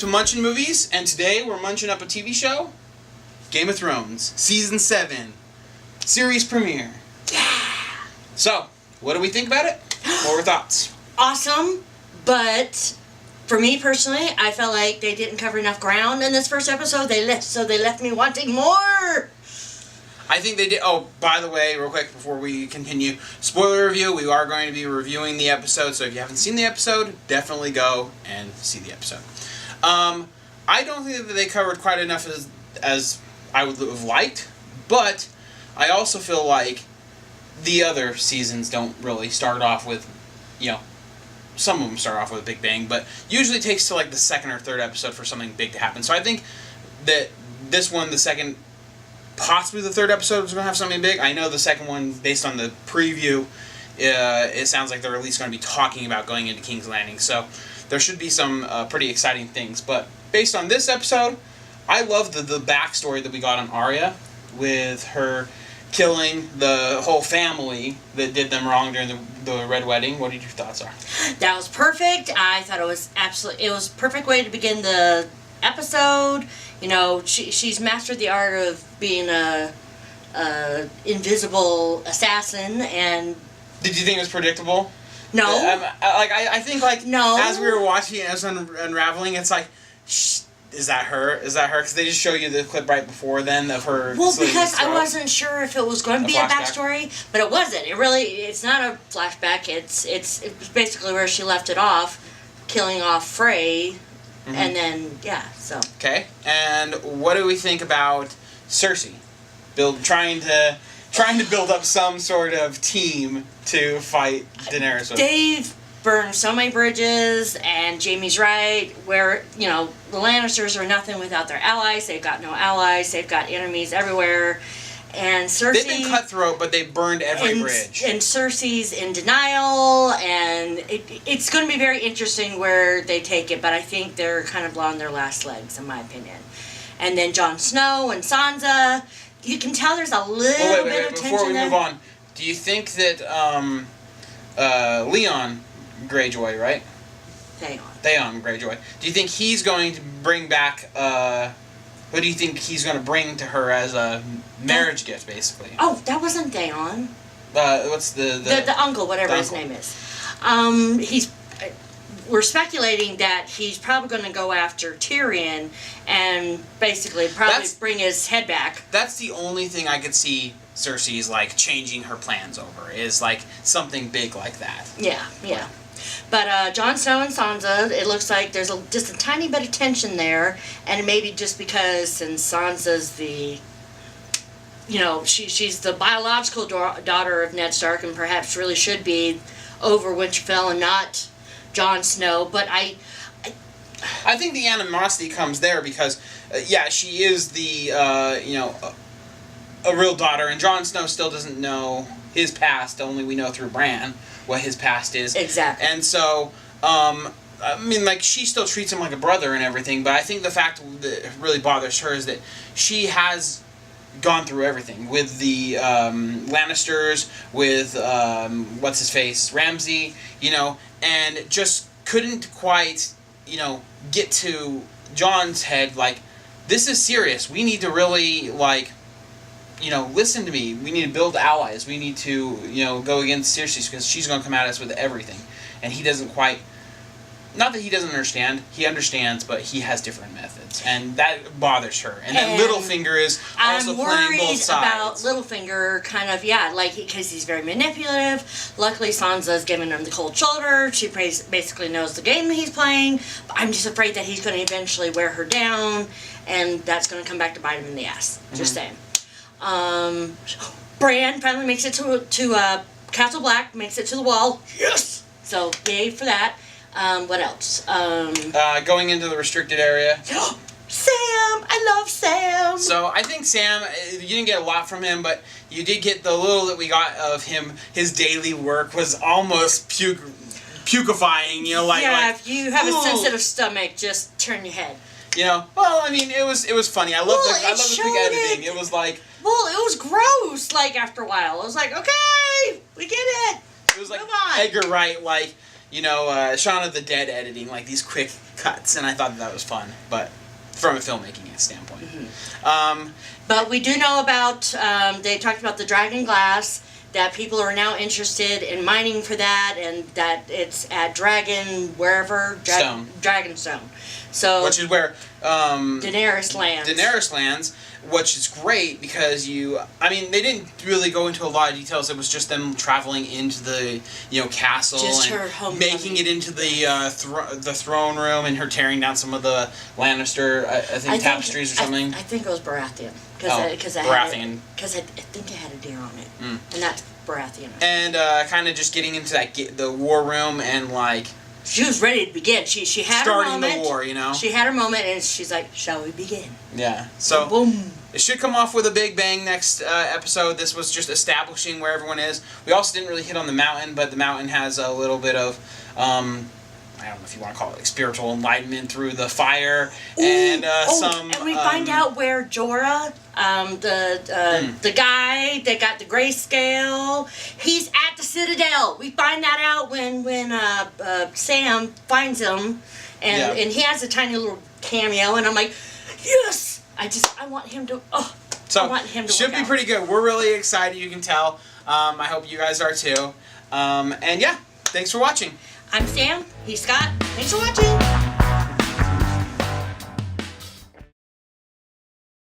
to Munchin' Movies, and today we're munching up a TV show, Game of Thrones, Season 7, series premiere. Yeah! So, what do we think about it? What were thoughts? Awesome, but for me personally, I felt like they didn't cover enough ground in this first episode. They left me wanting more! I think they did. Oh, by the way, real quick before we continue, spoiler review, we are going to be reviewing the episode, so if you haven't seen the episode, definitely go and see the episode. I don't think that they covered quite enough as I would have liked, but I also feel like the other seasons don't really start off with, some of them start off with a big bang, but usually it takes to like the second or third episode for something big to happen. So I think that this one, the second, possibly the third episode is going to have something big. I know the second one, based on the preview, it sounds like they're at least going to be talking about going into King's Landing. So there should be some pretty exciting things. But based on this episode, I love the backstory that we got on Arya with her killing the whole family that did them wrong during the Red Wedding. What did your thoughts are? That was perfect. I thought it was a perfect way to begin the episode. She's mastered the art of being a invisible assassin. And did you think it was predictable? No. I think no. As we were watching it, as unraveling, it's like, is that her? Is that her? Because they just show you the clip right before then of her. Well, because I wasn't sure if it was going to be a backstory, but it wasn't. It's not a flashback. It's basically where she left it off, killing off Frey. Mm-hmm. And then, so. Okay, and what do we think about Cersei? Trying to build up some sort of team to fight Daenerys with. They've burned so many bridges, and Jaime's right, where, the Lannisters are nothing without their allies. They've got no allies. They've got enemies everywhere. And Cersei... They've been cutthroat, but they've burned every bridge. And Cersei's in denial, and it's going to be very interesting where they take it, but I think they're kind of on their last legs, in my opinion. And then Jon Snow and Sansa, you can tell there's a little bit of tension before we there. move on, do you think that Leon Greyjoy, right? Theon Greyjoy. Do you think he's going to bring back... what do you think he's going to bring to her as a marriage gift, basically? Oh, that wasn't Theon. What's the uncle, whatever his name is. We're speculating that he's probably going to go after Tyrion and basically bring his head back. That's the only thing I could see Cersei's changing her plans over, is something big like that. Yeah. But Jon Snow and Sansa, it looks like there's just a tiny bit of tension there, and maybe just because since Sansa's she's the biological daughter of Ned Stark, and perhaps really should be over Winterfell and not Jon Snow. But I think the animosity comes there because, she is the a real daughter, and Jon Snow still doesn't know his past. Only we know through Bran what his past is. Exactly. And so, she still treats him like a brother and everything, but I think the fact that really bothers her is that she has gone through everything with the Lannisters, with what's-his-face, Ramsay, and just couldn't quite, get to Jon's head, this is serious. We need to really, listen to me. We need to build allies. We need to, go against Cersei because she's going to come at us with everything. And he doesn't quite... Not that he doesn't understand. He understands, but he has different methods. And that bothers her. And then Littlefinger is also playing both sides. I'm worried about Littlefinger because he's very manipulative. Luckily, Sansa's giving him the cold shoulder. She basically knows the game he's playing. But I'm just afraid that he's going to eventually wear her down. And that's going to come back to bite him in the ass. Just saying. Bran finally makes it to Castle Black, makes it to the wall. Yes! So, yay for that. What else? Going into the restricted area. Sam! I love Sam! So, I think Sam, you didn't get a lot from him, but you did get the little that we got of him. His daily work was almost pukifying, if you have a sensitive stomach, just turn your head. It was funny. I love the quick editing. It was like... Well, it was gross, after a while. I was like, okay, we get it. It was like Edgar Wright, Shaun of the Dead editing, these quick cuts, and I thought that was fun, but from a filmmaking standpoint. But we do know about, they talked about the dragon glass, that people are now interested in mining for that, and that it's at Stone. Dragonstone. So, which is where Daenerys lands. Which is great because they didn't really go into a lot of details. It was just them traveling into the castle Just and her homecoming. making it into the throne room, and her tearing down some of the Lannister I think tapestries or something. I think it was Baratheon because Baratheon. Because I think it had a deer on it, and that's Baratheon. And kind of just getting into the war room and she was ready to begin. She had her moment. Starting the war, She had her moment, and she's like, "Shall we begin?" Yeah. So boom. It should come off with a big bang next episode. This was just establishing where everyone is. We also didn't really hit on the mountain, but the mountain has a little bit of I don't know if you want to call it spiritual enlightenment through the fire and some. And we find out where Jorah, the guy that got the grayscale, he's at the Citadel. We find that out when Sam finds him, and he has a tiny little cameo, and I'm like, yes. I want him to. Oh, so I want him to. Should be pretty good. We're really excited. You can tell. I hope you guys are too. And yeah, thanks for watching. I'm Sam. He's Scott. Thanks for watching.